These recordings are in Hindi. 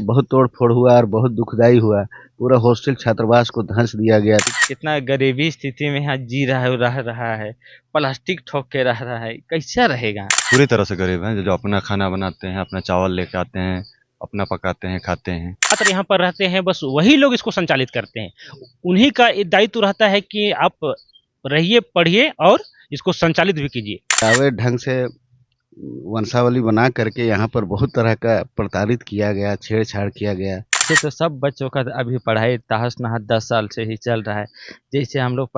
बहुत तोड़-फोड़ हुआ और बहुत दुखदाई हुआ। पूरा हॉस्टल छात्रावास को धँस दिया गया। कितना गरीबी स्थिति में यहाँ जी रह रहा है, प्लास्टिक ठोक के रह रहा है, कैसा रहेगा? पूरी तरह से गरीब हैं, जो अपना खाना बनाते हैं, अपना चावल लेके आते हैं, अपना पकाते हैं, खाते हैं। छात्र यहाँ पर रहते हैं, बस वही लोग इसको संचालित करते हैं। उन्हीं का ये दायित्व रहता है कि आप रहिए, पढ़िए और इसको संचालित भी कीजिए। अवैध ढंग से वंशावली बना करके यहाँ पर बहुत तरह का प्रताड़ित किया गया, छेड़छाड़ किया गया। वैसे तो सब बच्चों का अभी पढ़ाई तहस-नहस 10 साल से ही चल रहा है। जैसे हम लोग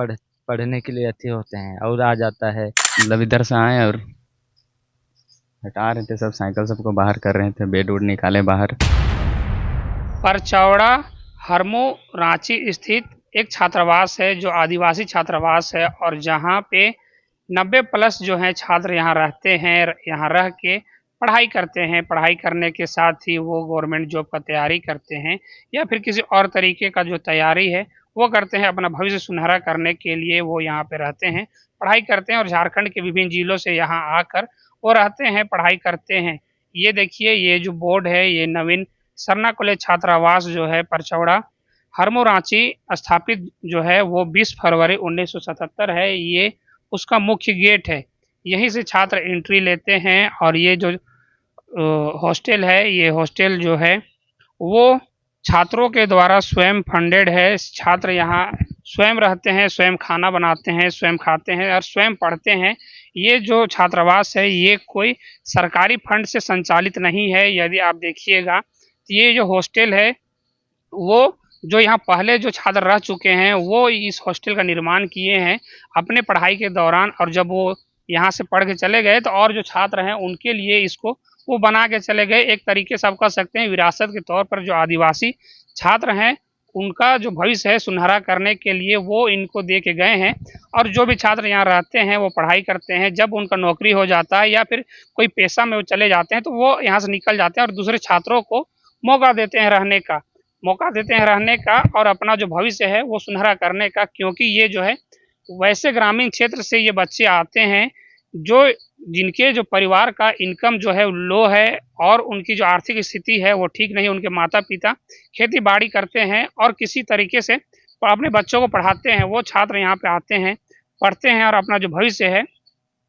पढ़ने के लिए अच्छे होते हैं और आ जाता है। मतलब इधर से आए और हटा रहे थे, सब साइकिल सबको बाहर कर रहे थे, बेड वुड निकाले बाहर। परचौड़ा हरमो रांची स्थित एक छात्रावास है जो आदिवासी छात्रावास है और जहाँ पे 90 प्लस जो हैं छात्र यहाँ रहते हैं, यहाँ रह के पढ़ाई करते हैं। पढ़ाई करने के साथ ही वो गवर्नमेंट जॉब का तैयारी करते हैं या फिर किसी और तरीके का जो तैयारी है वो करते हैं। अपना भविष्य सुनहरा करने के लिए वो यहाँ पे रहते हैं, पढ़ाई करते हैं और झारखंड के विभिन्न जिलों से यहाँ आकर वो रहते हैं, पढ़ाई करते हैं। ये देखिए, ये जो बोर्ड है, ये नवीन सरना कॉलेज छात्रावास जो है परचौड़ा हरमो रांची स्थापित जो है वो 20 फरवरी 1977 है। ये उसका मुख्य गेट है, यहीं से छात्र एंट्री लेते हैं। और ये जो हॉस्टल है, ये हॉस्टल जो है वो छात्रों के द्वारा स्वयं फंडेड है। छात्र यहाँ स्वयं रहते हैं, स्वयं खाना बनाते हैं, स्वयं खाते हैं और स्वयं पढ़ते हैं। ये जो छात्रावास है ये कोई सरकारी फंड से संचालित नहीं है। यदि आप देखिएगा तो ये जो हॉस्टल है वो जो यहाँ पहले जो छात्र रह चुके हैं वो इस हॉस्टल का निर्माण किए हैं अपने पढ़ाई के दौरान, और जब वो यहाँ से पढ़ के चले गए तो और जो छात्र हैं उनके लिए इसको वो बना के चले गए। एक तरीके से आप कह सकते हैं विरासत के तौर पर जो आदिवासी छात्र हैं उनका जो भविष्य है सुनहरा करने के लिए वो इनको दे के गए हैं। और जो भी छात्र यहाँ रहते हैं वो पढ़ाई करते हैं, जब उनका नौकरी हो जाता है या फिर कोई पेशा में वो चले जाते हैं तो वो यहाँ से निकल जाते हैं और दूसरे छात्रों को मौका देते हैं रहने का और अपना जो भविष्य है वो सुनहरा करने का। क्योंकि ये जो है वैसे ग्रामीण क्षेत्र से ये बच्चे आते हैं जो जिनके जो परिवार का इनकम जो है लो है और उनकी जो आर्थिक स्थिति है वो ठीक नहीं। उनके माता पिता खेती बाड़ी करते हैं और किसी तरीके से अपने बच्चों को पढ़ाते हैं। वो छात्र यहाँ पे आते हैं, पढ़ते हैं और अपना जो भविष्य है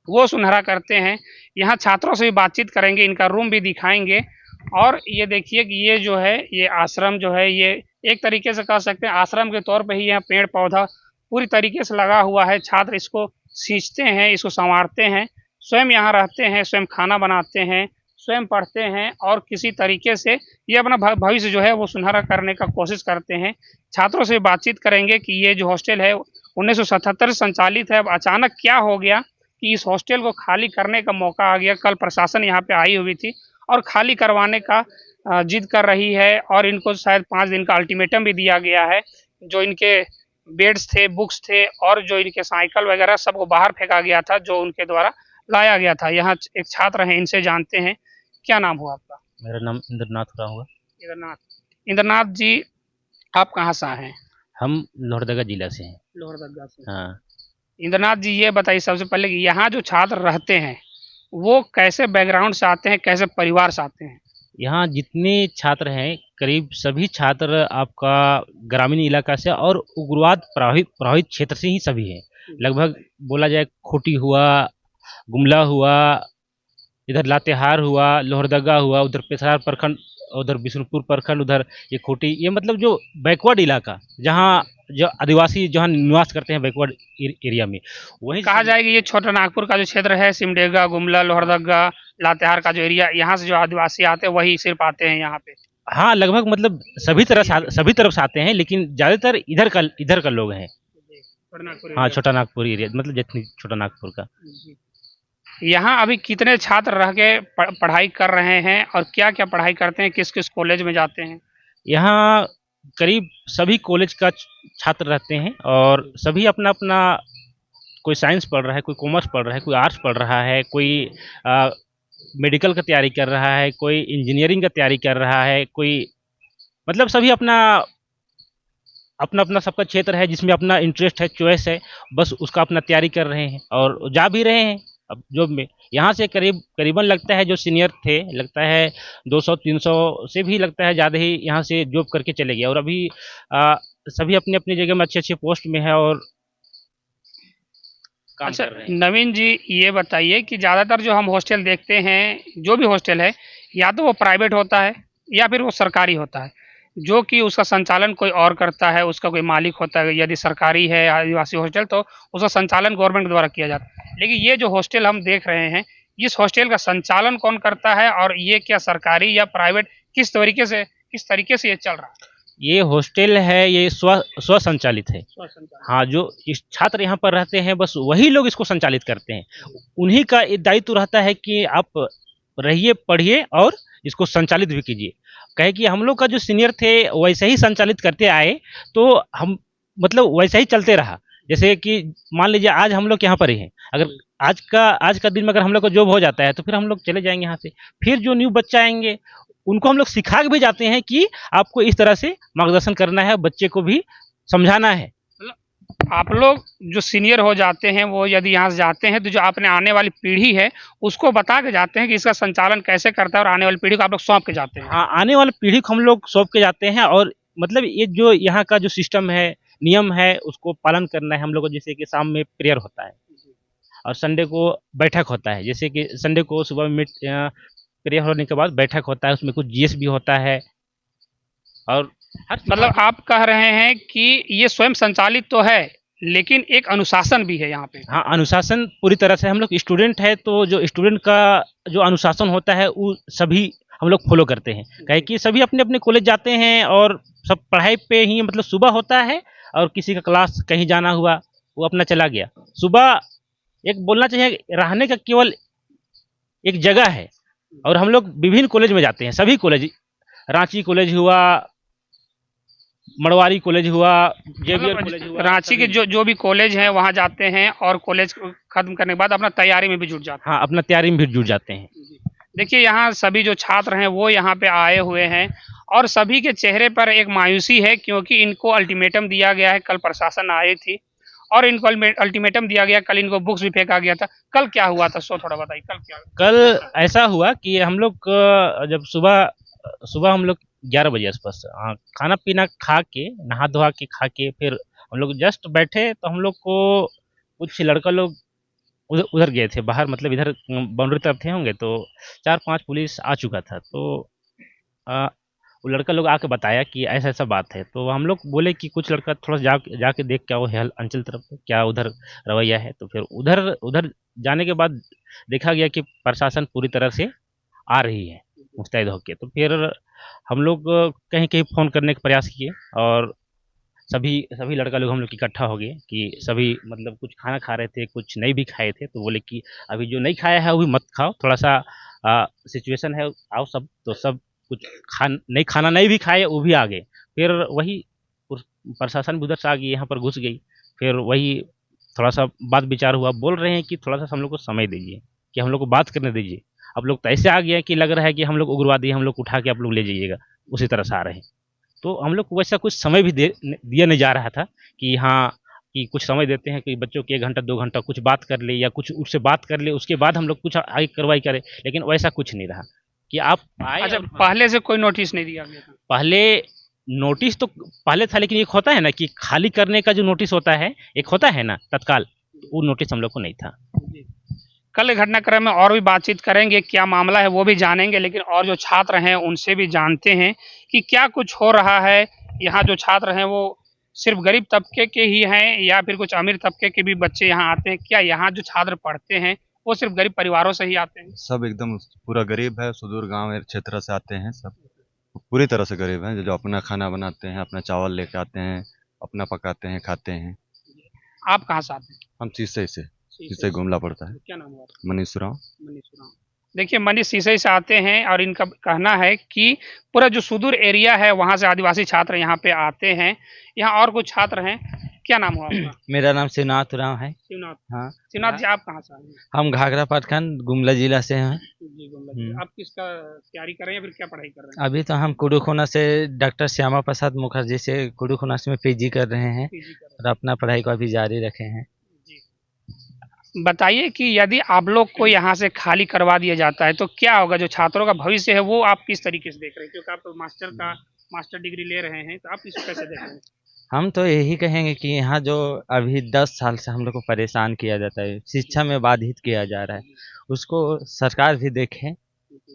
वो सुनहरा करते हैं। यहाँ छात्रों से भी बातचीत करेंगे, इनका रूम भी दिखाएंगे। और ये देखिए कि ये जो है ये आश्रम जो है ये एक तरीके से कह सकते हैं आश्रम के तौर पे ही यहाँ पेड़ पौधा पूरी तरीके से लगा हुआ है। छात्र इसको सींचते हैं, इसको संवारते हैं, स्वयं यहाँ रहते हैं, स्वयं खाना बनाते हैं, स्वयं पढ़ते हैं और किसी तरीके से ये अपना भविष्य जो है वो सुनहरा करने का कोशिश करते हैं। छात्रों से बातचीत करेंगे कि ये जो हॉस्टल है 1977 संचालित है, अब अचानक क्या हो गया कि इस हॉस्टल को खाली करने का मौका आ गया। कल प्रशासन यहाँ पे आई हुई थी और खाली करवाने का जिद कर रही है और इनको शायद 5 दिन का अल्टीमेटम भी दिया गया है। जो इनके बेड्स थे, बुक्स थे और जो इनके साइकिल वगैरह सबको बाहर फेंका गया था जो उनके द्वारा लाया गया था। यहाँ एक छात्र हैं, इनसे जानते हैं। क्या नाम हुआ आपका? मेरा नाम इंद्रनाथ हुआ। इंद्रनाथ जी, आप कहाँ से आए हैं? हम लोहरदगा जिला से हैं। लोहरदगा से। हाँ। इंद्रनाथ जी, ये बताइए सबसे पहले कि यहाँ जो छात्र रहते हैं वो कैसे बैकग्राउंड से आते हैं, कैसे परिवार से आते हैं? यहाँ जितने छात्र हैं करीब सभी छात्र आपका ग्रामीण इलाका से और उग्रवाद प्रभावित क्षेत्र से ही सभी हैं। लगभग बोला जाए खूंटी हुआ, गुमला हुआ, इधर लातेहार हुआ, लोहरदगा हुआ, उधर पेथरार प्रखंड, उधर बिष्णुपुर प्रखंड, उधर ये खूंटी, ये मतलब जो बैकवर्ड इलाका जहाँ जो आदिवासी जहाँ निवास करते हैं बैकवर्ड एरिया में, वही कहा जाए कि ये छोटा नागपुर का जो क्षेत्र है, सिमडेगा, गुमला, लोहरदगा, लातेहार का जो एरिया, यहाँ से जो आदिवासी आते हैं वही सिर्फ आते हैं यहाँ पे। हाँ, लगभग मतलब सभी तरफ से आते हैं, लेकिन ज्यादातर इधर का लोग हैं। हाँ, छोटा नागपुर एरिया मतलब जितनी छोटा नागपुर का। यहाँ अभी कितने छात्र रह के पढ़ाई कर रहे हैं और क्या क्या पढ़ाई करते हैं, किस किस कॉलेज में जाते हैं? यहाँ करीब सभी कॉलेज का छात्र रहते हैं और सभी अपना अपना, कोई साइंस पढ़ रहा है, कोई कॉमर्स पढ़ रहा है, कोई आर्ट्स पढ़ रहा है, कोई मेडिकल का तैयारी कर रहा है, कोई इंजीनियरिंग का तैयारी कर रहा है, कोई मतलब सभी अपना अपना सबका क्षेत्र है जिसमें अपना इंटरेस्ट है, चॉइस है, बस उसका अपना तैयारी कर रहे हैं और जा भी रहे हैं। अब जॉब में यहाँ से करीबन लगता है जो सीनियर थे, लगता है 200-300 से भी लगता है ज़्यादा ही यहाँ से जॉब करके चले गए, और अभी सभी अपनी अपनी जगह में अच्छे अच्छे पोस्ट में है और काम अच्छा कर रहे हैं। नवीन जी, ये बताइए कि ज़्यादातर जो हम हॉस्टल देखते हैं, जो भी हॉस्टल है, या तो वो प्राइवेट होता है या फिर वो सरकारी होता है, जो कि उसका संचालन कोई और करता है, उसका कोई मालिक होता है। यदि सरकारी है आदिवासी हॉस्टल तो उसका संचालन गवर्नमेंट द्वारा किया जाता है। लेकिन ये जो हॉस्टल हम देख रहे हैं, इस हॉस्टल का संचालन कौन करता है, और ये क्या सरकारी या प्राइवेट, किस तरीके से ये चल रहा है? ये हॉस्टल है, ये स्व संचालित है। हाँ, जो इस छात्र यहाँ पर रहते हैं बस वही लोग इसको संचालित करते हैं। उन्हीं का ये दायित्व रहता है कि आप रहिए, पढ़िए और इसको संचालित भी कीजिए। कहे कि हम लोग का जो सीनियर थे वैसे ही संचालित करते आए, तो हम मतलब वैसा ही चलते रहा। जैसे कि मान लीजिए आज हम लोग यहाँ पर ही हैं, अगर आज का दिन में अगर हम लोग को जॉब हो जाता है तो फिर हम लोग चले जाएंगे यहाँ से। फिर जो न्यू बच्चा आएंगे उनको हम लोग सिखा के भी जाते हैं कि आपको इस तरह से मार्गदर्शन करना है, बच्चे को भी समझाना है। आप लोग जो सीनियर हो जाते हैं, वो यदि यहाँ से जाते हैं तो जो आपने आने वाली पीढ़ी है उसको बता के जाते हैं कि इसका संचालन कैसे करता है, और आने वाली पीढ़ी को आप लोग सौंप के जाते हैं। हाँ, आने वाले पीढ़ी को हम लोग सौंप के जाते हैं, और मतलब ये जो यहाँ का जो सिस्टम है, नियम है, उसको पालन करना है हम लोग को। जैसे कि शाम में प्रेयर होता है और संडे को बैठक होता है। जैसे कि संडे को सुबह में प्रेयर होने के बाद बैठक होता है, उसमें कुछ जीएस भी होता है। और हर मतलब आप कह रहे हैं कि ये स्वयं संचालित तो है, लेकिन एक अनुशासन भी है यहाँ पे। हाँ, अनुशासन पूरी तरह से, हम लोग स्टूडेंट है तो जो स्टूडेंट का जो अनुशासन होता है वो सभी हम लोग फॉलो करते हैं। कहे कि सभी अपने अपने कॉलेज जाते हैं और सब पढ़ाई पे ही, मतलब सुबह होता है और किसी का क्लास कहीं जाना हुआ वो अपना चला गया। सुबह एक बोलना चाहिए रहने का केवल एक जगह है, और हम लोग विभिन्न कॉलेज में जाते हैं, सभी कॉलेज, रांची कॉलेज हुआ, मड़वारी कॉलेज हुआ, जेवियर कॉलेज हुआ, रांची के जो भी कॉलेज हैं वहाँ जाते हैं, और कॉलेज खत्म करने के बाद अपना तैयारी में भी जुट जाते हाँ, अपना तैयारी में भी जुट जाते हैं। हैं। देखिए यहाँ सभी जो छात्र हैं वो यहाँ पे आए हुए हैं, और सभी के चेहरे पर एक मायूसी है, क्योंकि इनको अल्टीमेटम दिया गया है। कल प्रशासन आई थी और इनको अल्टीमेटम दिया गया, कल इनको बुक्स भी फेंका गया था। कल क्या हुआ था, सो थोड़ा बताइए, कल क्या? कल ऐसा हुआ कि हम लोग जब सुबह सुबह हम लोग 11 बजे आसपास खाना पीना खा के, नहा धोआ के, खा के फिर हम लोग जस्ट बैठे तो हम लोग को कुछ लड़का लोग उधर उधर गए थे बाहर, मतलब इधर बाउंड्री तरफ थे होंगे, तो 4-5 पुलिस आ चुका था। तो आ, वो लड़का लोग आके बताया कि ऐसा ऐसा बात है। तो हम लोग बोले कि कुछ लड़का थोड़ा जाके देख क्या वो है अंचल तरफ क्या उधर रवैया है। तो फिर उधर उधर जाने के बाद देखा गया कि प्रशासन पूरी तरह से आ रही है मुस्तैद होके। तो फिर हम लोग कहीं कहीं फ़ोन करने का प्रयास किए, और सभी सभी लड़का लोग हम लोग इकट्ठा हो गए कि सभी मतलब कुछ खाना खा रहे थे, कुछ नहीं भी खाए थे, तो बोले कि अभी जो नहीं खाया है वो भी मत खाओ, थोड़ा सा सिचुएशन है, आओ सब। तो सब कुछ खाना नहीं भी खाए, वो भी आ गए। फिर वही प्रशासन भी उधर से आ गई, यहाँ पर घुस गई। फिर वही थोड़ा सा बात विचार हुआ, बोल रहे हैं कि थोड़ा सा हम लोग को समय दीजिए, कि हम लोग को बात करने दीजिए। अब लोग तो ऐसे आ गया कि लग रहा है कि हम लोग उग्रवादी, हम लोग को उठा के आप लोग ले जाइएगा, उसी तरह से आ रहे हैं। तो हम लोग को वैसा कुछ समय भी दिया नहीं जा रहा था कि हाँ, कि कुछ समय देते हैं कि बच्चों के 1 घंटा 2 घंटा कुछ बात कर ले, या कुछ उससे बात कर ले, उसके बाद हम लोग कुछ आगे कार्रवाई करें। लेकिन वैसा कुछ नहीं रहा कि आप आए। अच्छा, पहले से कोई नोटिस नहीं दिया गया था? पहले नोटिस तो पहले था, लेकिन एक होता है ना कि खाली करने का जो नोटिस होता है, एक होता है ना तत्काल, वो नोटिस हम लोग को नहीं था। कल घटनाक्रम में और भी बातचीत करेंगे, क्या मामला है वो भी जानेंगे, लेकिन और जो छात्र हैं उनसे भी जानते हैं कि क्या कुछ हो रहा है। यहाँ जो छात्र हैं वो सिर्फ गरीब तबके के ही हैं, या फिर कुछ अमीर तबके के भी बच्चे यहाँ आते हैं? क्या यहाँ जो छात्र पढ़ते हैं वो सिर्फ गरीब परिवारों से ही आते हैं? सब एकदम पूरा गरीब है, सुदूर गांव क्षेत्र से आते हैं, सब पूरी तरह से गरीब हैं, जो अपना खाना बनाते हैं, अपना चावल लेके आते हैं, अपना पकाते हैं, खाते हैं। आप कहाँ से आते हैं? हम शीशे घूमना पड़ता है। क्या नाम हुआ? मनीष राव। देखिए, मनीष शीशई से आते हैं, और इनका कहना है कि पूरा जो सुदूर एरिया है वहाँ से आदिवासी छात्र यहाँ पे आते हैं। यहाँ और कुछ छात्र हैं। क्या नाम हुआ आपका? मेरा नाम शिवनाथ उरांव है। शिवनाथ। हाँ, शिवनाथ जी, आप कहाँ से आए हैं? हम घाघरा प्रखंड गुमला जिला से हैं। जी, गुमला जी। आप किसका तैयारी कर रहे हैं, फिर क्या पढ़ाई कर रहे हैं? अभी तो हम कुडुखुना से डॉक्टर श्यामा प्रसाद मुखर्जी से कुडुखुना में पीजी कर रहे हैं, पीजी कर रहे और अपना पढ़ाई को अभी जारी रखे हैं। हैं। जी। बताइए कि यदि आप लोग को यहाँ से खाली करवा दिया जाता है तो क्या होगा, जो छात्रों का भविष्य है वो आप किस तरीके से देख रहे हैं, क्योंकि आप मास्टर डिग्री ले रहे हैं, तो आप इसको कैसे देख रहे हैं? हम तो यही कहेंगे कि यहाँ जो अभी 10 साल से हम लोग को परेशान किया जाता है, शिक्षा में बाधित किया जा रहा है, उसको सरकार भी देखे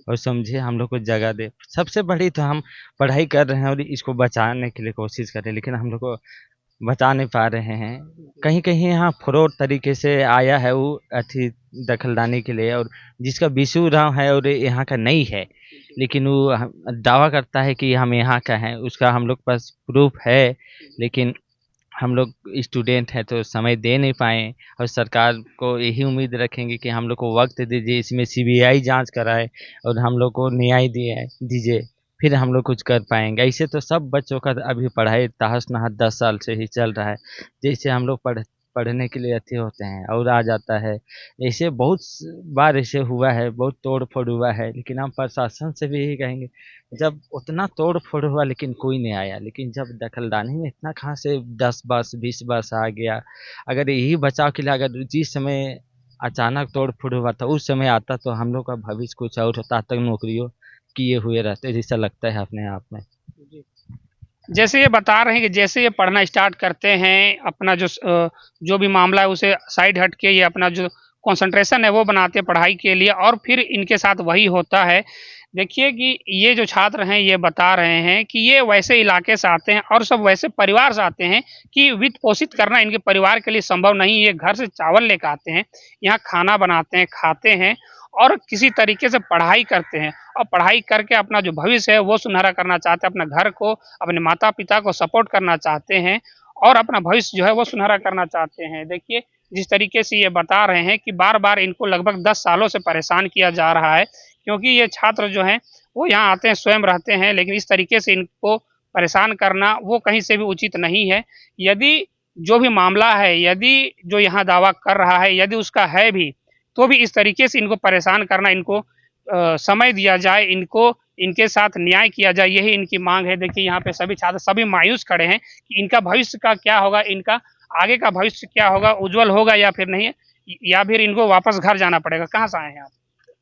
और समझे, हम लोग को जगह दे। सबसे बड़ी तो हम पढ़ाई कर रहे हैं और इसको बचाने के लिए कोशिश कर रहे हैं, लेकिन हम लोग को बचा नहीं पा रहे हैं। कहीं कहीं यहाँ फ्रॉड तरीके से आया है वो अथी दखलदानी के लिए, और जिसका विशु राम है और यहाँ का नहीं है, लेकिन वो दावा करता है कि हम यहाँ का हैं, उसका हम लोग पास प्रूफ है, लेकिन हम लोग स्टूडेंट हैं तो समय दे नहीं पाए। और सरकार को यही उम्मीद रखेंगे कि हम लोग को वक्त दीजिए, इसमें सीबीआई जांच कराए और हम लोग को न्याय दीजिए, फिर हम लोग कुछ कर पाएंगे। ऐसे तो सब बच्चों का अभी पढ़ाई तहस नहस 10 साल से ही चल रहा है। जैसे हम लोग पढ़ने के लिए अच्छे होते हैं और आ जाता है, ऐसे बहुत बार ऐसे हुआ है, बहुत तोड़ फोड़ हुआ है। लेकिन हम प्रशासन से भी यही कहेंगे, जब उतना तोड़ फोड़ हुआ लेकिन कोई नहीं आया, लेकिन जब दखलदानी में इतना कहाँ से 10 बस 20 बस आ गया। अगर यही बचाव के लिए अगर जिस समय अचानक तोड़ फोड़ हुआ था उस समय आता तो हम लोग का भविष्य कुछ और होता, तक नौकरियों किए हुए रहते, जैसा लगता है अपने आप में। जैसे ये बता रहे हैं कि जैसे ये पढ़ना स्टार्ट करते हैं, अपना जो भी मामला है उसे साइड हट के ये अपना जो कंसंट्रेशन है वो बनाते हैं पढ़ाई के लिए, और फिर इनके साथ वही होता है। देखिए कि ये जो छात्र हैं ये बता रहे हैं कि ये वैसे इलाके से आते हैं और सब वैसे परिवार से आते हैं कि वित्त पोषित करना इनके परिवार के लिए संभव नहीं। ये घर से चावल लेकर आते हैं, यहाँ खाना बनाते हैं, खाते हैं और किसी तरीके से पढ़ाई करते हैं, और पढ़ाई करके अपना जो भविष्य है वो सुनहरा करना चाहते हैं, अपने घर को, अपने माता पिता को सपोर्ट करना चाहते हैं और अपना भविष्य जो है वो सुनहरा करना चाहते हैं। देखिए जिस तरीके से ये बता रहे हैं कि बार बार इनको लगभग 10 सालों से परेशान किया जा रहा है, क्योंकि ये छात्र जो हैं वो यहाँ आते हैं, स्वयं रहते हैं, लेकिन इस तरीके से इनको परेशान करना वो कहीं से भी उचित नहीं है। यदि जो भी मामला है, यदि जो यहाँ दावा कर रहा है यदि उसका है भी, तो भी इस तरीके से इनको परेशान करना, इनको समय दिया जाए, इनको इनके साथ न्याय किया जाए, यही इनकी मांग है। देखिए यहाँ पे सभी छात्र सभी मायूस खड़े हैं कि इनका भविष्य का क्या होगा, इनका आगे का भविष्य क्या होगा, उज्जवल होगा या फिर नहीं, या फिर इनको वापस घर जाना पड़ेगा। कहाँ से आए हैं आप?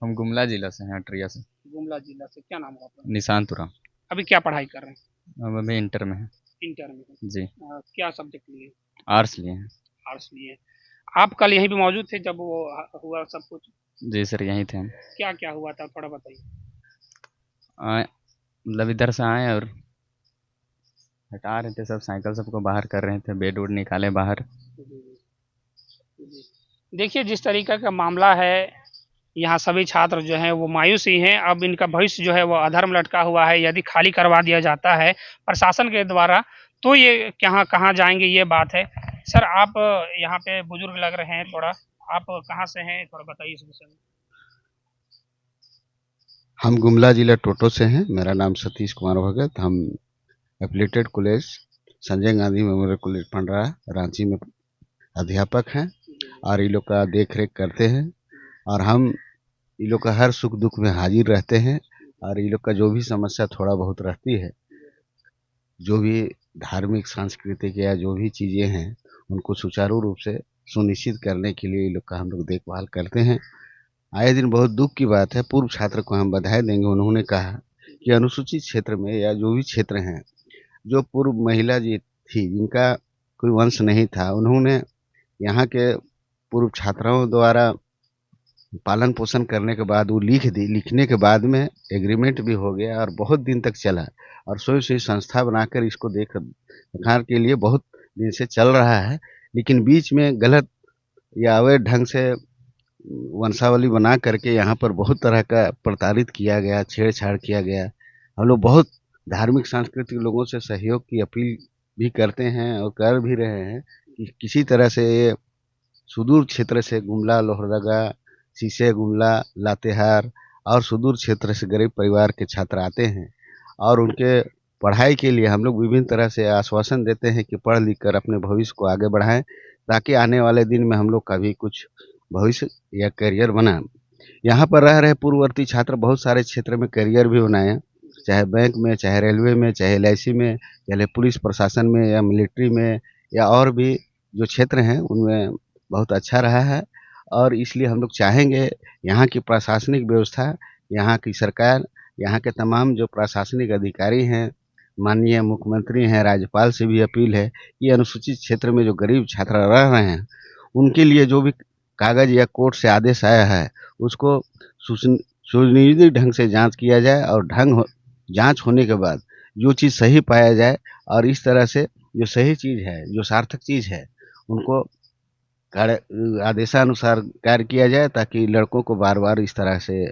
हम गुमला जिला से हैं, अटरिया से। गुमला जिला से। क्या नाम है आपका? निशांत उराम। अभी क्या पढ़ाई कर रहे हैं? अब अभी इंटर में है। इंटर में। जी। क्या सब्जेक्ट लिए? आर्ट्स लिए हैं। आर्ट्स लिए। आप कल यहीं पे मौजूद थे जब वो हुआ सब कुछ? जी सर, यहीं थे हम। क्या क्या हुआ था थोड़ा बताइए। मतलब इधर से आए और हटा रहे थे, सब साइकिल सबको बाहर कर रहे थे, बेड वुड निकाले बाहर। देखिए जिस तरीके का मामला है, यहाँ सभी छात्र जो हैं वो मायूस ही हैं। अब इनका भविष्य जो है वो अधर्म लटका हुआ है। यदि खाली करवा दिया जाता है प्रशासन के द्वारा तो ये कहाँ कहाँ जाएंगे, ये बात है। सर आप यहाँ पे बुजुर्ग लग रहे हैं, थोड़ा आप कहाँ से हैं, थोड़ा बताइए इस विषय में। हम गुमला जिला टोटो से हैं। मेरा नाम सतीश कुमार भगत। हम affiliated college Sanjay Gandhi memorial college Pandra Ranchi में अध्यापक हैं और ये लोग का देख रेख करते हैं, और हम ये लोग का हर सुख दुख में हाजिर रहते हैं। और ये लोग का जो भी समस्या थोड़ा बहुत रहती है, जो भी धार्मिक सांस्कृतिक या जो भी चीज़ें हैं उनको सुचारू रूप से सुनिश्चित करने के लिए ये लोग का हम लोग देखभाल करते हैं। आए दिन बहुत दुख की बात है, पूर्व छात्र को हम बधाई देंगे। उन्होंने कहा कि अनुसूचित क्षेत्र में या जो भी क्षेत्र हैं, जो पूर्व महिला जी थी जिनका कोई वंश नहीं था, उन्होंने यहाँ के पूर्व छात्राओं द्वारा पालन पोषण करने के बाद वो लिखने के बाद में एग्रीमेंट भी हो गया और बहुत दिन तक चला, और स्वयं से संस्था बनाकर इसको देख रेखार के लिए बहुत दिन से चल रहा है। लेकिन बीच में गलत या अवैध ढंग से वंशावली बना करके यहाँ पर बहुत तरह का प्रताड़ित किया गया, छेड़छाड़ किया गया। हम लोग बहुत धार्मिक सांस्कृतिक लोगों से सहयोग की अपील भी करते हैं और कर भी रहे हैं कि किसी तरह से ये सुदूर क्षेत्र से गुमला, लोहरदगा, शीशे, गुमला, लातेहार और सुदूर क्षेत्र से गरीब परिवार के छात्र आते हैं, और उनके पढ़ाई के लिए हम लोग विभिन्न तरह से आश्वासन देते हैं कि पढ़ लिख कर अपने भविष्य को आगे बढ़ाएं, ताकि आने वाले दिन में हम लोग का भी कुछ भविष्य या करियर बना। यहाँ पर रह रहे पूर्ववर्ती छात्र बहुत सारे क्षेत्र में करियर भी बनाए, चाहे बैंक में, चाहे रेलवे में, चाहे LIC में, चाहे पुलिस प्रशासन में या मिलिट्री में, या और भी जो क्षेत्र हैं उनमें बहुत अच्छा रहा है। और इसलिए हम लोग चाहेंगे यहाँ की प्रशासनिक व्यवस्था, यहाँ की सरकार, यहाँ के तमाम जो प्रशासनिक अधिकारी हैं, माननीय मुख्यमंत्री हैं, राज्यपाल से भी अपील है कि अनुसूचित क्षेत्र में जो गरीब छात्र रह रहे हैं, उनके लिए जो भी कागज या कोर्ट से आदेश आया है, उसको सुनियोजित ढंग से जांच किया जाए और जांच होने के बाद जो चीज़ सही पाया जाए और इस तरह से जो सही चीज़ है, जो सार्थक चीज़ है, उनको आदेशानुसार कार्य किया जाए, ताकि लड़कों को बार बार इस तरह से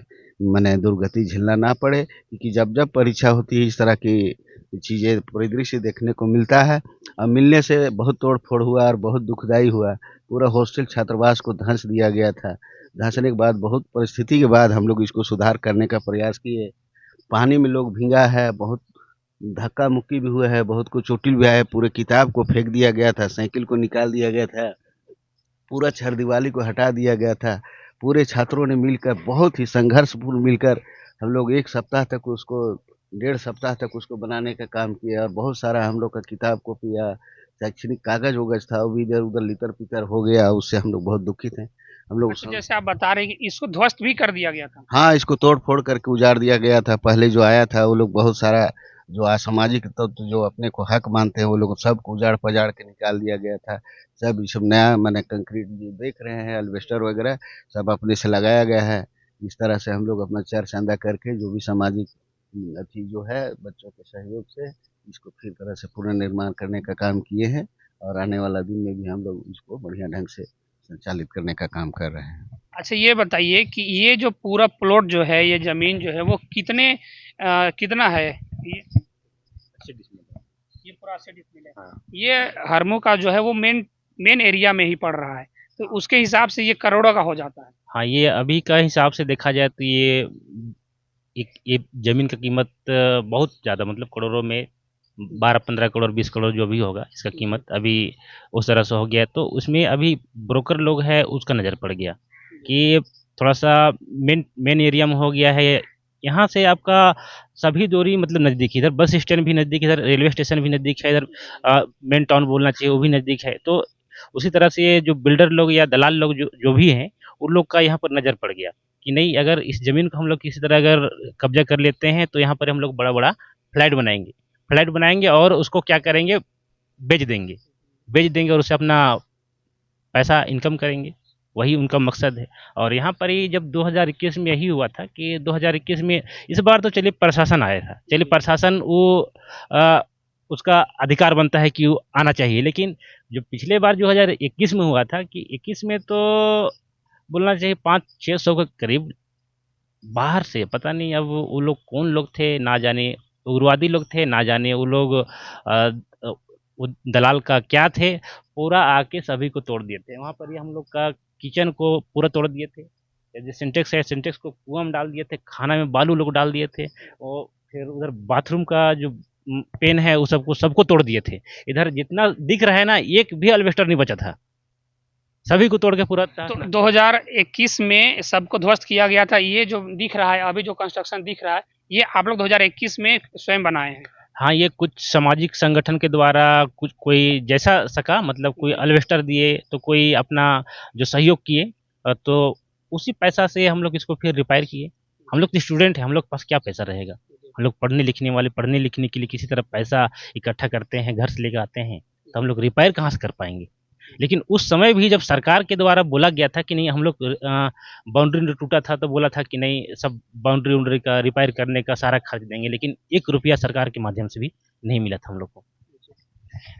माने दुर्गति झेलना ना पड़े। क्योंकि जब जब परीक्षा होती है इस तरह की चीज़ें परिदृश्य देखने को मिलता है, और मिलने से बहुत तोड़ फोड़ हुआ और बहुत दुखदाई हुआ। पूरा हॉस्टल छात्रावास को धंस दिया गया था। धंसने के बाद बहुत परिस्थिति के बाद हम लोग इसको सुधार करने का प्रयास किए। पानी में लोग भीगा है, बहुत धक्का मुक्की भी हुआ है, बहुत को चोटिल भी आया है। पूरे किताब को फेंक दिया गया था, साइकिल को निकाल दिया गया था, पूरा छरदीवाली को हटा दिया गया था। पूरे छात्रों ने मिलकर बहुत ही संघर्षपूर्ण मिलकर हम लोग 1 सप्ताह तक उसको 1.5 सप्ताह तक उसको बनाने का काम किया, और बहुत सारा हम लोग का किताब कॉपी या शैक्षणिक कागज वगज था, वो भी इधर उधर लितर पितर हो गया। उससे हम लोग बहुत दुखित हैं। हम लोग अच्छा, जैसे आप बता रहे हैं कि इसको ध्वस्त भी कर दिया गया था। हाँ, इसको तोड़ फोड़ करके उजाड़ दिया गया था। पहले जो आया था वो लोग बहुत सारा जो असामाजिक तत्व जो अपने को हक मानते हैं, वो लोग सबको उजाड़ पजाड़ के निकाल दिया गया था। सब नया माने कंक्रीट जो देख रहे हैं, अल्बेस्टर वगैरह सब अपने से लगाया गया है। इस तरह से हम लोग अपना चर चंदा करके जो भी सामाजिक अथी जो है बच्चों के सहयोग से इसको फिर तरह से पुनर्निर्माण करने का काम किए हैं, और आने वाला दिन में भी हम लोग इसको बढ़िया ढंग से संचालित करने का काम कर रहे हैं। अच्छा, ये बताइए कि ये जो पूरा प्लॉट जो है, ये ज़मीन जो है वो कितना है? ये पूरा 80 डिसमिल है। हाँ। ये हरमू का जो है वो मेन एरिया में ही पड़ रहा है, तो उसके हिसाब से ये करोड़ों का हो जाता है। हाँ, ये अभी का हिसाब से देखा जाए तो ये ज़मीन की कीमत बहुत ज़्यादा, मतलब करोड़ों में 12-15 करोड़ 20 करोड़ जो भी होगा इसका कीमत अभी उस तरह से हो गया है। तो उसमें अभी ब्रोकर लोग है उसका नज़र पड़ गया कि थोड़ा सा मेन एरिया में हो गया है। यहाँ से आपका सभी दूरी मतलब नज़दीक, इधर बस स्टैंड भी नज़दीक, इधर रेलवे स्टेशन भी नज़दीक है, इधर मेन टाउन बोलना चाहिए वो भी नज़दीक है। तो उसी तरह से जो बिल्डर लोग या दलाल लोग जो भी हैं, उन लोग का यहाँ पर नज़र पड़ गया कि नहीं, अगर इस ज़मीन को हम लोग किसी तरह अगर कब्जा कर लेते हैं तो यहाँ पर हम लोग बड़ा बड़ा फ्लैट बनाएंगे और उसको क्या करेंगे, बेच देंगे और उससे अपना पैसा इनकम करेंगे। वही उनका मकसद है। और यहाँ पर ही जब 2021 में यही हुआ था कि 2021 में, इस बार तो चलिए प्रशासन आया था, चलिए प्रशासन वो उसका अधिकार बनता है कि वो आना चाहिए, लेकिन जो पिछले बार 2021 में हुआ था कि 21 में तो बोलना चाहिए 500-600 के करीब बाहर से, पता नहीं अब वो लोग कौन लोग थे ना जाने, उग्रवादी लोग थे ना जाने, वो लोग वो दलाल का क्या थे, पूरा आके सभी को तोड़ दिए थे। वहाँ पर ही हम लोग का किचन को पूरा तोड़ दिए थे, जो सिंटेक्स है सिंटेक्स को कुआं में डाल दिए थे, खाना में बालू लोग डाल दिए थे, और फिर उधर बाथरूम का जो पेन है वो सबको तोड़ दिए थे। इधर जितना दिख रहा है ना, एक भी अल्बेस्टर नहीं बचा था, सभी को तोड़ के पूरा तो 2021 में सबको ध्वस्त किया गया था। ये जो दिख रहा है अभी, जो कंस्ट्रक्शन दिख रहा है, ये आप लोग 2021 में स्वयं बनाए हैं? हाँ, ये कुछ सामाजिक संगठन के द्वारा कुछ कोई जैसा सका, मतलब कोई अल्वेस्टर दिए तो कोई अपना जो सहयोग किए, तो उसी पैसा से हम लोग इसको फिर रिपेयर किए। हम लोग तो स्टूडेंट हैं, हम लोग के पास क्या पैसा रहेगा, हम लोग पढ़ने लिखने वाले, पढ़ने लिखने के लिए किसी तरह पैसा इकट्ठा करते हैं, घर से लेकर आते हैं, तो हम लोग रिपेयर कहाँ से कर पाएंगे। लेकिन उस समय भी जब सरकार के द्वारा बोला गया था कि नहीं, हम लोग बाउंड्री टूटा था तो बोला था कि नहीं, सब बाउंड्री का रिपेयर करने का सारा खर्च देंगे, लेकिन 1 रुपया सरकार के माध्यम से भी नहीं मिला था हम लोग को।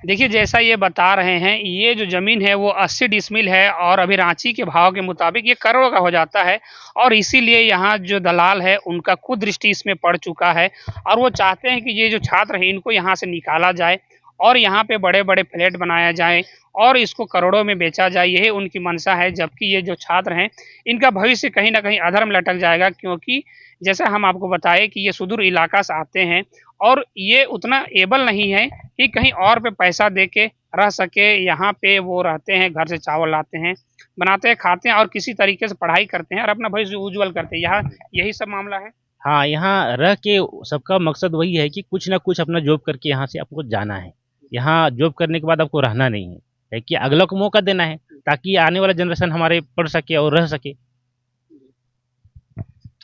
देखिए, जैसा ये बता रहे हैं, ये जो ज़मीन है वो 80 डिसमिल है, और अभी रांची के भाव के मुताबिक ये करोड़ का हो जाता है, और इसीलिए यहाँ जो दलाल है उनका कुदृष्टि इसमें पड़ चुका है, और वो चाहते हैं कि ये जो छात्र हैं इनको यहाँ से निकाला जाए और यहाँ पे बड़े बड़े फ्लैट बनाया जाए और इसको करोड़ों में बेचा जाए। यही उनकी मंशा है। जबकि ये जो छात्र हैं इनका भविष्य कहीं ना कहीं अधर्म लटक जाएगा, क्योंकि जैसा हम आपको बताएं कि ये सुदूर इलाका से आते हैं और ये उतना एबल नहीं है कि कहीं और पे पैसा दे के रह सके। यहाँ पे वो रहते हैं, घर से चावल लाते हैं, बनाते हैं, खाते हैं और किसी तरीके से पढ़ाई करते हैं और अपना भविष्य उज्जवल करते हैं। यहाँ यही सब मामला है। हाँ, यहाँ रह के सबका मकसद वही है कि कुछ ना कुछ अपना जॉब करके यहाँ से आपको जाना है। यहाँ जॉब करने के बाद आपको रहना नहीं है कि अगला को मौका देना है। ताकि आने वाला जनरेशन हमारे पढ़ सके और रह सके।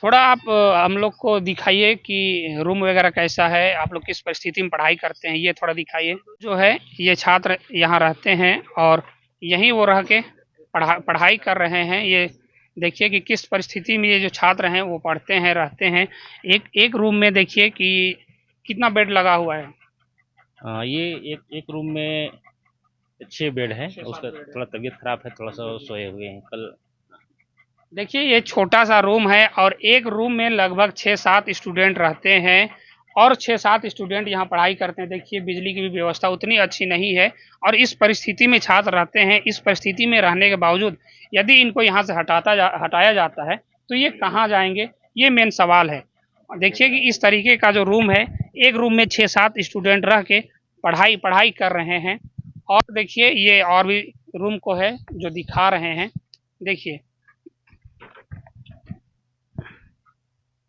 थोड़ा आप हम लोग को दिखाइए कि रूम वगैरह कैसा है, आप लोग किस परिस्थिति में पढ़ाई करते हैं, ये थोड़ा दिखाइए। जो है ये छात्र यहाँ रहते हैं और यहीं वो रह के पढ़ाई कर रहे हैं। ये देखिए कि किस परिस्थिति में ये जो छात्र हैं वो पढ़ते हैं, रहते हैं। एक रूम में देखिए कि कितना बेड लगा हुआ है। ये एक रूम में 6 बेड है। उसका थोड़ा तबीयत खराब है, थोड़ा सा सोए हुए हैं कल। देखिए ये छोटा सा रूम है और एक रूम में लगभग 6-7 स्टूडेंट रहते हैं और 6-7 स्टूडेंट यहाँ पढ़ाई करते हैं। देखिए बिजली की भी व्यवस्था उतनी अच्छी नहीं है और इस परिस्थिति में छात्र रहते हैं। इस परिस्थिति में रहने के बावजूद यदि इनको यहाँ से हटाया जाता है तो ये कहाँ जाएंगे, ये मेन सवाल है। देखिए कि इस तरीके का जो रूम है, एक रूम में 6-7 स्टूडेंट रह के पढ़ाई कर रहे हैं। और देखिए ये और भी रूम को है जो दिखा रहे हैं।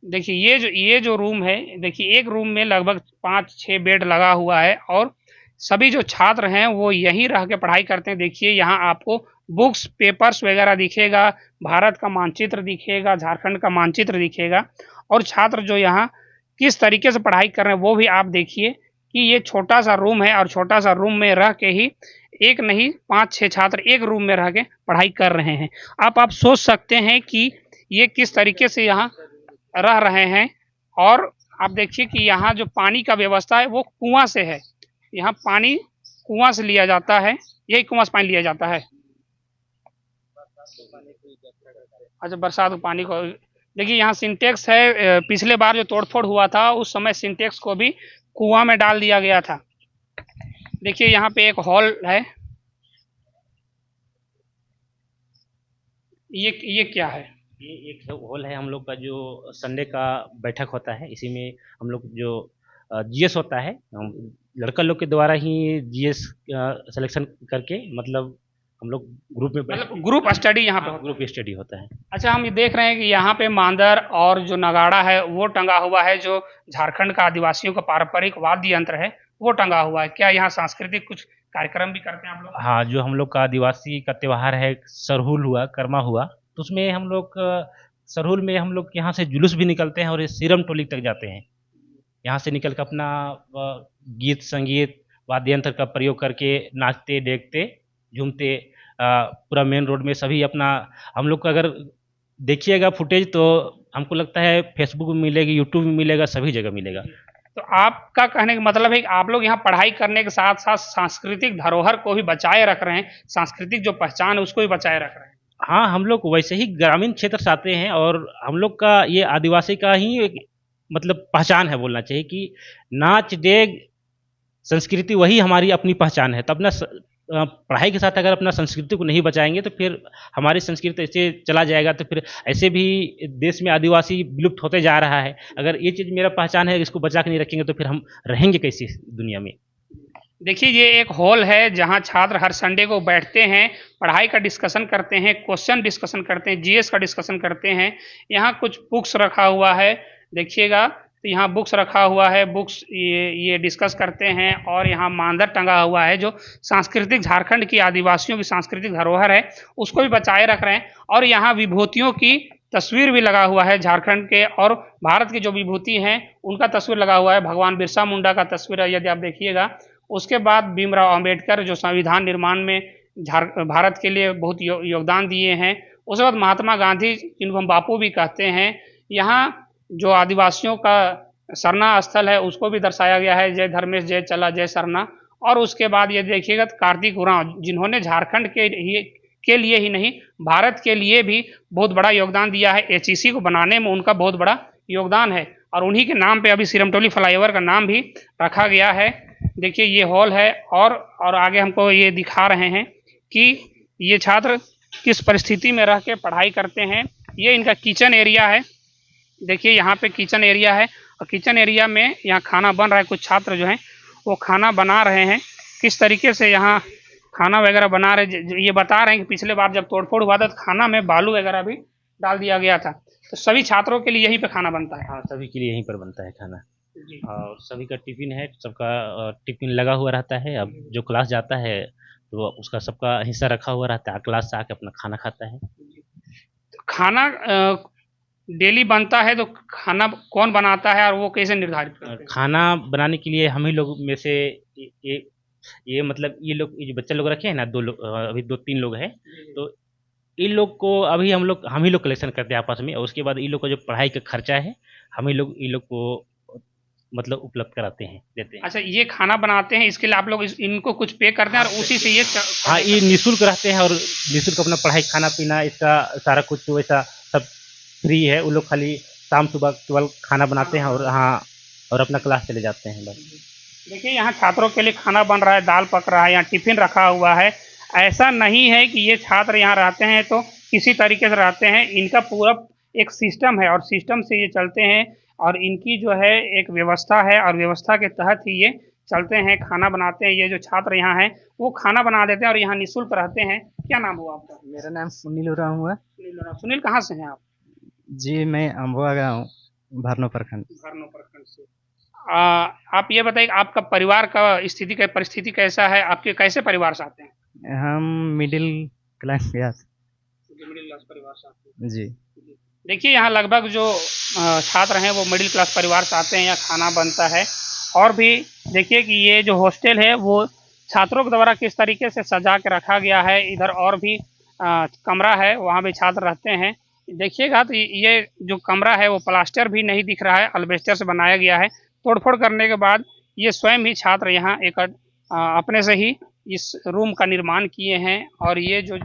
देखिए ये जो रूम है, देखिए एक रूम में लगभग 5-6 बेड लगा हुआ है और सभी जो छात्र हैं वो यहीं रह के पढ़ाई करते हैं। देखिए यहाँ आपको बुक्स पेपर्स वगैरह दिखेगा, भारत का मानचित्र दिखेगा, झारखंड का मानचित्र दिखेगा और छात्र जो यहाँ किस तरीके से पढ़ाई कर रहे हैं वो भी आप देखिए कि ये छोटा सा रूम है और छोटा सा रूम में रह के ही एक नहीं 5-6 छात्र एक रूम में रह के पढ़ाई कर रहे हैं। आप सोच सकते हैं कि ये किस तरीके से यहाँ रह रहे हैं। और आप देखिए कि यहाँ जो पानी का व्यवस्था है वो कुआं से है। यहाँ पानी कुआं से लिया जाता है, यही कुआं से पानी लिया जाता है। अच्छा, बरसात के पानी को देखिए यहाँ सिंटेक्स है। पिछले बार जो तोड़फोड़ हुआ था उस समय सिंटेक्स को भी कुआं में डाल दिया गया था। देखिए यहाँ पे एक हॉल है। ये क्या है? ये एक हॉल है हम लोग का, जो संडे का बैठक होता है। इसी में हम लोग जो जीएस होता है, लड़का लोग के द्वारा ही जीएस सिलेक्शन करके, मतलब हम लोग ग्रुप में मतलब ग्रुप स्टडी यहाँ पे ग्रुप स्टडी होता है। अच्छा, हम ये देख रहे हैं कि यहाँ पे मांदर और जो नगाड़ा है वो टंगा हुआ है, जो झारखंड का आदिवासियों का पारंपरिक वाद्य यंत्र है वो टंगा हुआ है। क्या यहाँ सांस्कृतिक कुछ कार्यक्रम भी करते हैं आप लोग? हाँ, जो हम लोग का आदिवासी का त्यौहार है, सरहुल हुआ, कर्मा हुआ, तो उसमें हम लोग सरहुल में हम लोग यहाँ से जुलूस भी निकलते हैं और ये सीरम टोली तक जाते हैं। यहाँ से निकल कर अपना गीत संगीत वाद्य यंत्र का प्रयोग करके नाचते देखते झूमते पूरा मेन रोड में सभी अपना, हम लोग का अगर देखिएगा फुटेज तो हमको लगता है फेसबुक में मिलेगी, यूट्यूब में मिलेगा, सभी जगह मिलेगा। तो आपका कहने का मतलब है कि आप लोग यहाँ पढ़ाई करने के साथ साथ सांस्कृतिक धरोहर को भी बचाए रख रहे हैं, सांस्कृतिक जो पहचान है उसको भी बचाए रख रहे हैं। हाँ, हम लोग वैसे ही ग्रामीण क्षेत्र से आते हैं और हम लोग का ये आदिवासी का ही एक मतलब पहचान है, बोलना चाहिए कि नाच डेग संस्कृति वही हमारी अपनी पहचान है। तब ना पढ़ाई के साथ अगर अपना संस्कृति को नहीं बचाएंगे तो फिर हमारी संस्कृति ऐसे चला जाएगा, तो फिर ऐसे भी देश में आदिवासी विलुप्त होते जा रहा है। अगर ये चीज़ मेरा पहचान है, इसको बचा के नहीं रखेंगे तो फिर हम रहेंगे कैसे दुनिया में। देखिए ये एक हॉल है जहाँ छात्र हर संडे को बैठते हैं, पढ़ाई का डिस्कशन करते हैं, क्वेश्चन डिस्कसन करते हैं, जीएस का डिस्कशन करते हैं। यहाँ कुछ बुक्स रखा हुआ है, देखिएगा तो यहाँ बुक्स रखा हुआ है, बुक्स ये डिस्कस करते हैं। और यहाँ मांदर टंगा हुआ है, जो सांस्कृतिक झारखंड की आदिवासियों की सांस्कृतिक धरोहर है उसको भी बचाए रख रहे हैं। और यहाँ विभूतियों की तस्वीर भी लगा हुआ है, झारखंड के और भारत की जो विभूति हैं उनका तस्वीर लगा हुआ है। भगवान बिरसा मुंडा का तस्वीर है यदि आप देखिएगा। उसके बाद भीमराव अंबेडकर जो संविधान निर्माण में भारत के लिए बहुत योगदान दिए हैं। उसके बाद महात्मा गांधी, जिनको हम बापू भी कहते हैं। यहाँ जो आदिवासियों का सरना स्थल है उसको भी दर्शाया गया है, जय धर्मेश जय चला जय सरना। और उसके बाद ये देखिएगा कार्तिक उरांव, जिन्होंने झारखंड के लिए ही नहीं भारत के लिए भी बहुत बड़ा योगदान दिया है। एचईसी को बनाने में उनका बहुत बड़ा योगदान है और उन्हीं के नाम पे अभी सिरमटोली फ्लाईओवर का नाम भी रखा गया है। देखिए ये हॉल है और आगे हमको ये दिखा रहे हैं कि ये छात्र किस परिस्थिति में रह के पढ़ाई करते हैं। ये इनका किचन एरिया है। देखिए यहाँ पे किचन एरिया है और किचन एरिया में यहाँ खाना बन रहा है। कुछ छात्र जो हैं वो खाना बना रहे हैं। किस तरीके से यहाँ खाना वगैरह बना रहे, ये बता रहे हैं कि पिछले बार जब तोड़फोड़ हुआ था तो खाना में बालू वगैरह भी डाल दिया गया था। तो सभी छात्रों के लिए यहीं पे खाना बनता है? हाँ, सभी के लिए यहीं पर बनता है खाना और सभी का टिफिन है, सबका टिफिन लगा हुआ रहता है। अब जो क्लास जाता है तो उसका सबका हिस्सा रखा हुआ रहता है, क्लास से आके अपना खाना खाता है। खाना डेली बनता है तो खाना कौन बनाता है और वो कैसे निर्धारित करते हैं? खाना बनाने के लिए हम ही लोग में से ये मतलब ये जो बच्चे लोग रखे हैं ना, दो लोग अभी 2-3 लोग हैं, तो इन लोग को अभी हम ही लोग कलेक्शन करते हैं आपस में, और उसके बाद इन लोग का जो पढ़ाई का खर्चा है हम ही लोग इन लोग को मतलब उपलब्ध कराते हैं, देते हैं। अच्छा, ये खाना बनाते हैं, इसके लिए आप लोग इनको कुछ पे करते हैं और उसी से ये हाँ, ये निःशुल्क रहते हैं और निःशुल्क अपना पढ़ाई खाना पीना इसका सारा कुछ वैसा सब फ्री है। उन लोग खाली शाम सुबह केवल खाना बनाते हैं और हाँ, और अपना क्लास चले जाते हैं बस। देखिए यहाँ छात्रों के लिए खाना बन रहा है, दाल पक रहा है, यहाँ टिफिन रखा हुआ है। ऐसा नहीं है कि ये छात्र यहाँ रहते हैं तो किसी तरीके से रहते हैं, इनका पूरा एक सिस्टम है और सिस्टम से ये चलते हैं और इनकी जो है एक व्यवस्था है और व्यवस्था के तहत ही ये चलते हैं, खाना बनाते हैं। ये जो छात्र यहाँ हैं वो खाना बना देते हैं और यहाँ निःशुल्क रहते हैं। क्या नाम हुआ आपका? मेरा नाम सुनील उरांव हुआ। सुनील कहाँ से हैं आप? जी, मैं अम्बुआ गाँव, भरनो प्रखंड। भरनो प्रखंड से। आप ये बताइए आपका परिवार का स्थिति परिस्थिति कैसा है? आपके कैसे परिवार से आते हैं? हम मिडिल क्लास के मिडिल क्लास परिवार से आते हैं। जी। देखिए यहाँ लगभग जो छात्र हैं वो मिडिल क्लास परिवार से आते हैं, यहाँ खाना बनता है। और भी देखिए कि ये जो हॉस्टल है वो छात्रों के द्वारा किस तरीके से सजा के रखा गया है। इधर और भी कमरा है, वहाँ भी छात्र रहते हैं। देखिएगा तो ये जो कमरा है वो प्लास्टर भी नहीं दिख रहा है, अल्बेस्टर से बनाया गया है। तोड़फोड़ करने के बाद ये स्वयं ही छात्र यहाँ एक अपने से ही इस रूम का निर्माण किए हैं। और ये जो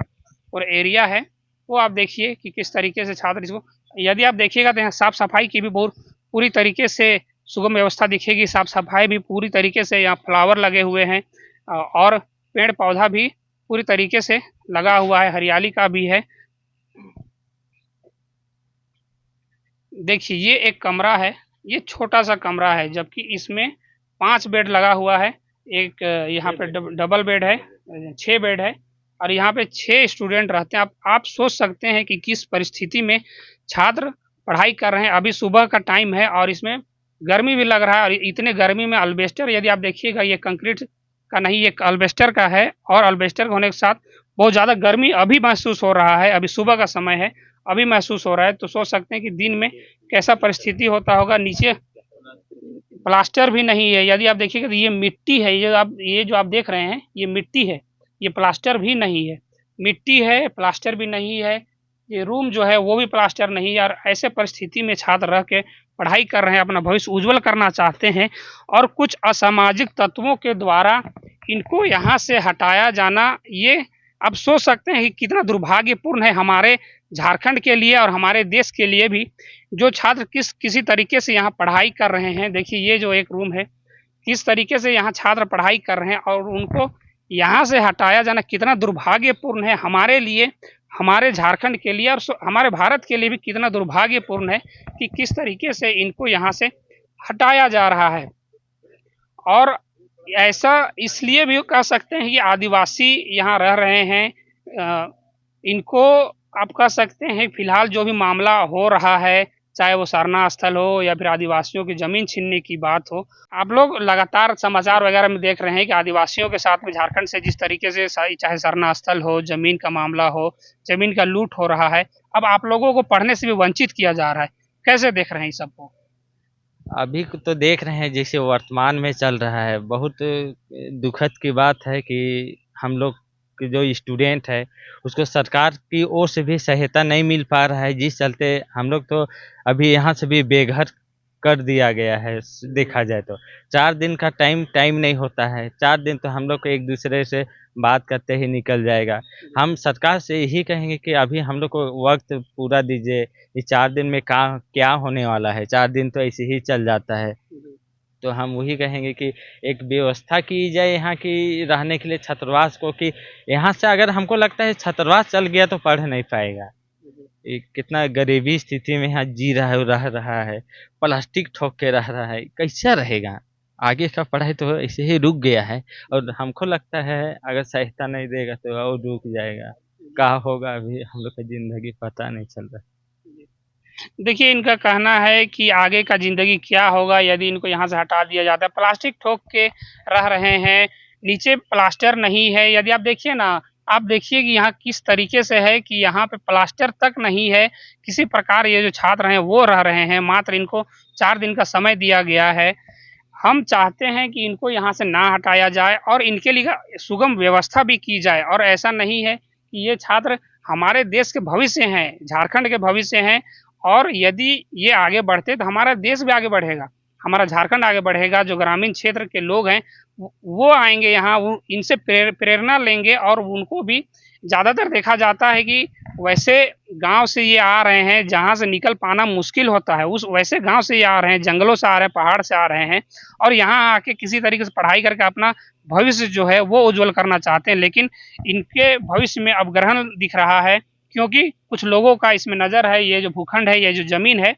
और एरिया है वो आप देखिए कि किस तरीके से छात्र इसको, यदि आप देखिएगा तो यहाँ साफ सफाई की भी बहुत पूरी तरीके से सुगम व्यवस्था दिखेगी। साफ सफाई भी पूरी तरीके से, यहाँ फ्लावर लगे हुए हैं और पेड़ पौधा भी पूरी तरीके से लगा हुआ है, हरियाली का भी है। देखिए ये एक कमरा है, ये छोटा सा कमरा है, जबकि इसमें 5 बेड लगा हुआ है। एक यहाँ पे डबल बेड है, 6 बेड है और यहाँ पे 6 स्टूडेंट रहते हैं। आप सोच सकते हैं कि किस परिस्थिति में छात्र पढ़ाई कर रहे हैं। अभी सुबह का टाइम है और इसमें गर्मी भी लग रहा है और इतने गर्मी में अल्बेस्टर, यदि आप देखिएगा ये कंक्रीट का नहीं, ये अल्बेस्टर का है और अल्बेस्टर होने के साथ बहुत ज़्यादा गर्मी अभी महसूस हो रहा है। अभी सुबह का समय है, अभी महसूस हो रहा है, तो सोच सकते हैं कि दिन में कैसा परिस्थिति होता होगा। नीचे प्लास्टर भी नहीं है, यदि आप देखिएगा तो ये मिट्टी है। ये जो आप देख रहे हैं ये मिट्टी है, ये प्लास्टर भी नहीं है, मिट्टी है, प्लास्टर भी नहीं है। ये रूम जो है वो भी प्लास्टर नहीं है और ऐसे परिस्थिति में छात्र रह के पढ़ाई कर रहे हैं, अपना भविष्य उज्जवल करना चाहते हैं और कुछ असामाजिक तत्वों के द्वारा इनको यहाँ से हटाया जाना, ये आप सोच सकते हैं कि कितना दुर्भाग्यपूर्ण है हमारे झारखंड के लिए और हमारे देश के लिए भी। जो छात्र किसी तरीके से यहाँ पढ़ाई कर रहे हैं, देखिए ये जो एक रूम है, किस तरीके से यहाँ छात्र पढ़ाई कर रहे हैं और उनको यहाँ से हटाया जाना कितना दुर्भाग्यपूर्ण है हमारे लिए, हमारे झारखंड के लिए और हमारे भारत के लिए भी कितना दुर्भाग्यपूर्ण है कि किस तरीके से इनको यहाँ से हटाया जा रहा है। और ऐसा इसलिए भी कह सकते हैं कि आदिवासी यहाँ रह रहे हैं, इनको आप कह सकते हैं फिलहाल जो भी मामला हो रहा है, चाहे वो सरना स्थल हो या फिर आदिवासियों की ज़मीन छीनने की बात हो, आप लोग लगातार समाचार वगैरह में देख रहे हैं कि आदिवासियों के साथ में झारखंड से जिस तरीके से चाहे सरना स्थल हो, ज़मीन का मामला हो, ज़मीन का लूट हो रहा है, अब आप लोगों को पढ़ने से भी वंचित किया जा रहा है। कैसे देख रहे हैं इस सबको? अभी तो देख रहे हैं जैसे वर्तमान में चल रहा है, बहुत दुखद की बात है कि हम लोग के जो स्टूडेंट है उसको सरकार की ओर से भी सहायता नहीं मिल पा रहा है, जिस चलते हम लोग तो अभी यहाँ से भी बेघर कर दिया गया है। देखा जाए तो 4 दिन का टाइम नहीं होता है, 4 दिन तो हम लोग को एक दूसरे से बात करते ही निकल जाएगा। हम सरकार से यही कहेंगे कि अभी हम लोग को वक्त पूरा दीजिए, इस 4 दिन में क्या होने वाला है, 4 दिन तो ऐसे ही चल जाता है। तो हम वही कहेंगे कि एक व्यवस्था की जाए यहाँ की रहने के लिए छात्रावास को, कि यहाँ से अगर हमको लगता है छात्रावास चल गया तो पढ़ नहीं पाएगा। कितना गरीबी स्थिति में यहाँ रह रहा है, प्लास्टिक ठोक के रह रहा है, कैसा रहेगा? आगे का पढ़ाई तो ऐसे ही रुक गया है और हमको लगता है अगर सहायता नहीं देगा तो और रुक जाएगा। क्या होगा अभी हम लोग की ज़िंदगी पता नहीं चल रहा। देखिए इनका कहना है कि आगे का ज़िंदगी क्या होगा यदि इनको यहाँ से हटा दिया जाता है। प्लास्टिक ठोक के रह रहे हैं, नीचे प्लास्टर नहीं है। यदि आप देखिए ना, आप देखिए कि यहाँ किस तरीके से है कि यहाँ पे प्लास्टर तक नहीं है। किसी प्रकार ये जो छात्र हैं वो रह रहे हैं, मात्र इनको 4 दिन का समय दिया गया है। हम चाहते हैं कि इनको यहाँ से ना हटाया जाए और इनके लिए सुगम व्यवस्था भी की जाए। और ऐसा नहीं है कि ये छात्र हमारे देश के भविष्य हैं, झारखंड के भविष्य हैं, और यदि ये आगे बढ़ते तो हमारा देश भी आगे बढ़ेगा, हमारा झारखंड आगे बढ़ेगा। जो ग्रामीण क्षेत्र के लोग हैं वो आएंगे यहाँ, वो इनसे प्रेरणा लेंगे। और उनको भी ज़्यादातर देखा जाता है कि वैसे गांव से ये आ रहे हैं जहां से निकल पाना मुश्किल होता है, उस वैसे गांव से ये आ रहे हैं, जंगलों से आ रहे हैं, पहाड़ से आ रहे हैं, और यहाँ आके किसी तरीके से पढ़ाई करके अपना भविष्य जो है वो उज्जवल करना चाहते हैं। लेकिन इनके भविष्य में अब ग्रहण दिख रहा है, क्योंकि कुछ लोगों का इसमें नज़र है। ये जो भूखंड है, ये जो ज़मीन है,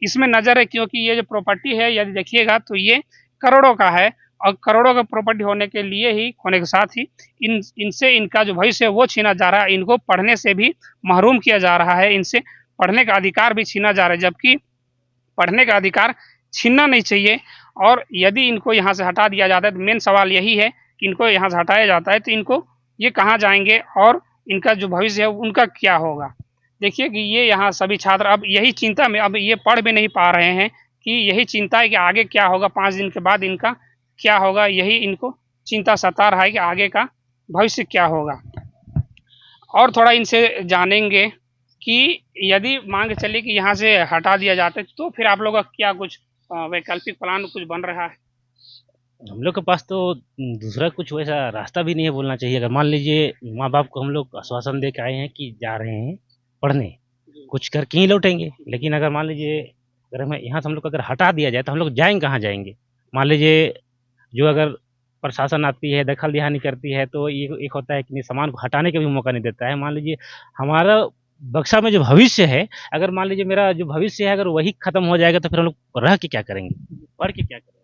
इसमें नज़र है, क्योंकि ये जो प्रॉपर्टी है यदि देखिएगा तो ये करोड़ों का है। और करोड़ों का प्रॉपर्टी होने के लिए ही, होने के साथ ही इनसे इनका जो भविष्य है वो छीना जा रहा है। इनको पढ़ने से भी महरूम किया जा रहा है, इनसे पढ़ने का अधिकार भी छीना जा रहा है, जबकि पढ़ने का अधिकार छीनना नहीं चाहिए। और यदि इनको यहाँ से हटा दिया जाता है तो मेन सवाल यही है कि इनको यहाँ से हटाया जाता है तो इनको ये कहाँ जाएंगे और इनका जो भविष्य है उनका क्या होगा। देखिए कि ये यहाँ सभी छात्र अब यही चिंता में, अब ये पढ़ भी नहीं पा रहे हैं कि यही चिंता है कि आगे क्या होगा, 5 दिन के बाद इनका क्या होगा। यही इनको चिंता सता रहा है कि आगे का भविष्य क्या होगा। और थोड़ा इनसे जानेंगे कि यदि मान के चलिए कि यहाँ से हटा दिया जाता है तो फिर आप लोगों का क्या कुछ वैकल्पिक प्लान कुछ बन रहा है? हम लोग के पास तो दूसरा कुछ वैसा रास्ता भी नहीं है बोलना चाहिए। अगर मान लीजिए माँ बाप को हम लोग आश्वासन दे के आए हैं कि जा रहे हैं पढ़ने, कुछ करके ही लौटेंगे, लेकिन अगर मान लीजिए अगर हमें यहाँ से हम लोग को अगर हटा दिया जाए तो हम लोग जाएंगे कहाँ जाएंगे। मान लीजिए जो अगर प्रशासन आती है, दखल दहानी करती है, तो ये एक होता है कि सामान को हटाने का भी मौका नहीं देता है। मान लीजिए हमारा बक्सा में जो भविष्य है, अगर मान लीजिए मेरा जो भविष्य है अगर वही खत्म हो जाएगा तो फिर हम लोग रह के क्या करेंगे, पढ़ के क्या करेंगे।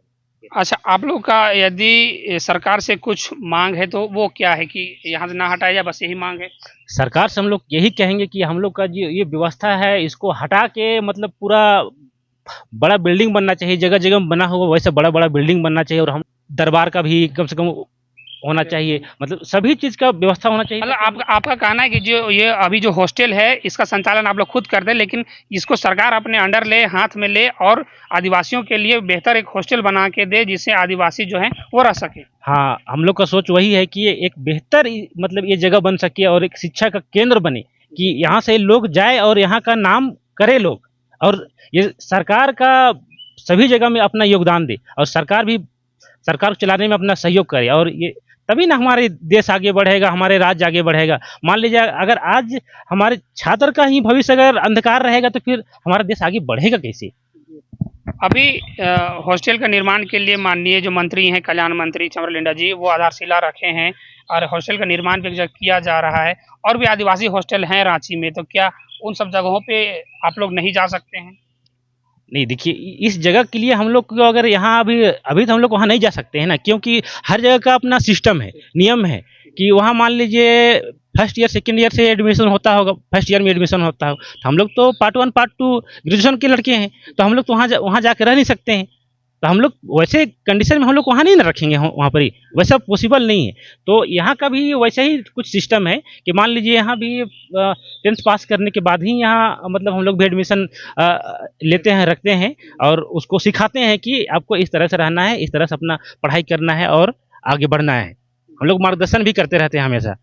अच्छा, आप लोग का यदि सरकार से कुछ मांग है तो वो क्या है कि यहाँ से ना हटाया जाए, बस यही मांग है? सरकार से हम लोग यही कहेंगे कि हम लोग का जो ये व्यवस्था है इसको हटा के मतलब पूरा बड़ा बिल्डिंग बनना चाहिए, जगह जगह बना हुआ वैसे बड़ा बड़ा बिल्डिंग बनना चाहिए। और हम दरबार का भी कम से कम होना चाहिए, मतलब सभी चीज़ का व्यवस्था होना चाहिए। मतलब आपका कहना है कि जो ये अभी जो हॉस्टल है इसका संचालन आप लोग खुद कर दें, लेकिन इसको सरकार अपने अंडर ले, हाथ में ले, और आदिवासियों के लिए बेहतर एक हॉस्टल बना के दे जिससे आदिवासी जो है वो रह सके। हाँ, हम लोग का सोच वही है कि ये एक बेहतर मतलब ये जगह बन सके और एक शिक्षा का केंद्र बने, कि यहाँ से लोग जाए और यहाँ का नाम करे लोग, और ये सरकार का सभी जगह में अपना योगदान दे, और सरकार को चलाने में अपना सहयोग करे, और ये तभी ना हमारे देश आगे बढ़ेगा, हमारे राज्य आगे बढ़ेगा। मान लीजिए अगर आज हमारे छात्र का ही भविष्य अगर अंधकार रहेगा तो फिर हमारा देश आगे बढ़ेगा कैसे। अभी हॉस्टल का निर्माण के लिए माननीय जो मंत्री हैं, कल्याण मंत्री चमरलिंडा जी, वो आधारशिला रखे हैं और हॉस्टल का निर्माण भी किया जा रहा है। और भी आदिवासी हॉस्टल हैं रांची में, तो क्या उन सब जगहों पे आप लोग नहीं जा सकते हैं? नहीं, देखिए इस जगह के लिए हम लोग को अगर यहाँ अभी तो हम लोग वहाँ नहीं जा सकते हैं ना, क्योंकि हर जगह का अपना सिस्टम है, नियम है कि वहाँ मान लीजिए फर्स्ट ईयर सेकंड ईयर से एडमिशन होता होगा, फर्स्ट ईयर में एडमिशन होता हो, तो हम लोग तो पार्ट 1 पार्ट 2 ग्रेजुएशन के लड़के हैं, तो हम लोग तो वहाँ जाकर रह नहीं सकते हैं। तो हम लोग वैसे कंडीशन में हम लोग वहाँ नहीं ना रखेंगे, वहाँ पर ही वैसा पॉसिबल नहीं है। तो यहाँ का भी वैसा ही कुछ सिस्टम है कि मान लीजिए यहाँ भी 10th पास करने के बाद ही यहाँ मतलब हम लोग भी एडमिशन लेते हैं, रखते हैं, और उसको सिखाते हैं कि आपको इस तरह से रहना है, इस तरह से अपना पढ़ाई करना है और आगे बढ़ना है। हम लोग मार्गदर्शन भी करते रहते हैं हमेशा।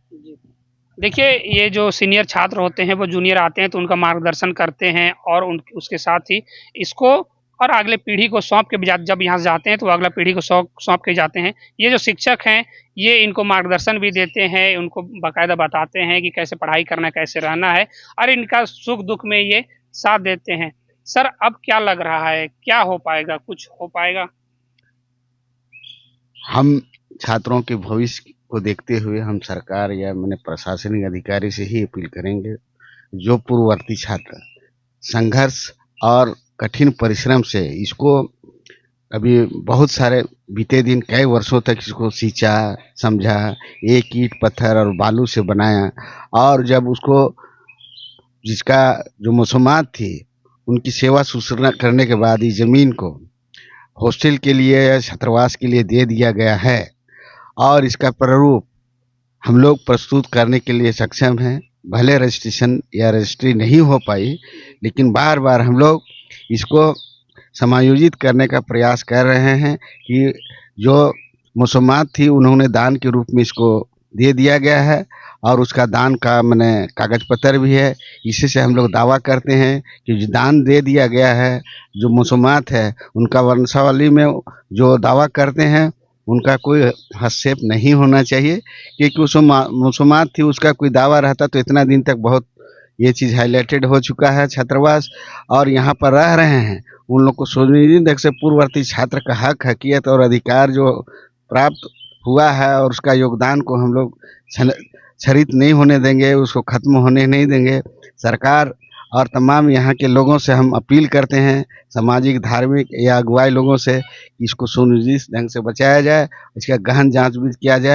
देखिए, ये जो सीनियर छात्र होते हैं वो जूनियर आते हैं तो उनका मार्गदर्शन करते हैं, और उसके साथ ही इसको और अगले पीढ़ी को सौंप के जब यहाँ से जाते हैं तो अगला पीढ़ी को सौंप के जाते हैं। ये जो शिक्षक हैं ये इनको मार्गदर्शन भी देते हैं, उनको बाकायदा बताते हैं कि कैसे पढ़ाई करना है, कैसे रहना है, और इनका सुख दुख में ये साथ देते हैं। सर, अब क्या लग रहा है, क्या हो पाएगा, कुछ हो पाएगा? हम छात्रों के भविष्य को देखते हुए हम सरकार या मैंने प्रशासनिक अधिकारी से ही अपील करेंगे, जो पूर्ववर्ती छात्र संघर्ष और कठिन परिश्रम से इसको अभी बहुत सारे बीते दिन कई वर्षों तक इसको सींचा, समझा, एक ईंट पत्थर और बालू से बनाया, और जब उसको जिसका जो मौसूमात थी उनकी सेवा शुश्रूषा करने के बाद इस ज़मीन को हॉस्टल के लिए या छात्रावास के लिए दे दिया गया है। और इसका प्रारूप हम लोग प्रस्तुत करने के लिए सक्षम हैं। भले रजिस्ट्रेशन या रजिस्ट्री नहीं हो पाई, लेकिन बार बार हम लोग इसको समायोजित करने का प्रयास कर रहे हैं कि जो मौसमात थी उन्होंने दान के रूप में इसको दे दिया गया है और उसका दान का मैंने कागज पत्र भी है। इसी से हम लोग दावा करते हैं कि जो दान दे दिया गया है, जो मौसमात है, उनका वंशावली में जो दावा करते हैं उनका कोई हस्तक्षेप नहीं होना चाहिए, क्योंकि उस मौसमात थी उसका कोई दावा रहता तो इतना दिन तक बहुत ये चीज़ हाईलाइटेड हो चुका है। छात्रावास और यहाँ पर रह रहे हैं उन लोग को सुनिश्चित ढंग से पूर्ववर्ती छात्र का हक, हकीयत और अधिकार जो प्राप्त हुआ है और उसका योगदान को हम लोग क्षरित नहीं होने देंगे, उसको खत्म होने नहीं देंगे। सरकार और तमाम यहाँ के लोगों से हम अपील करते हैं, सामाजिक, धार्मिक या अगुवाई लोगों से, इसको सुनिश्चित ढंग से बचाया जाए, इसका गहन जांच भी किया जाए।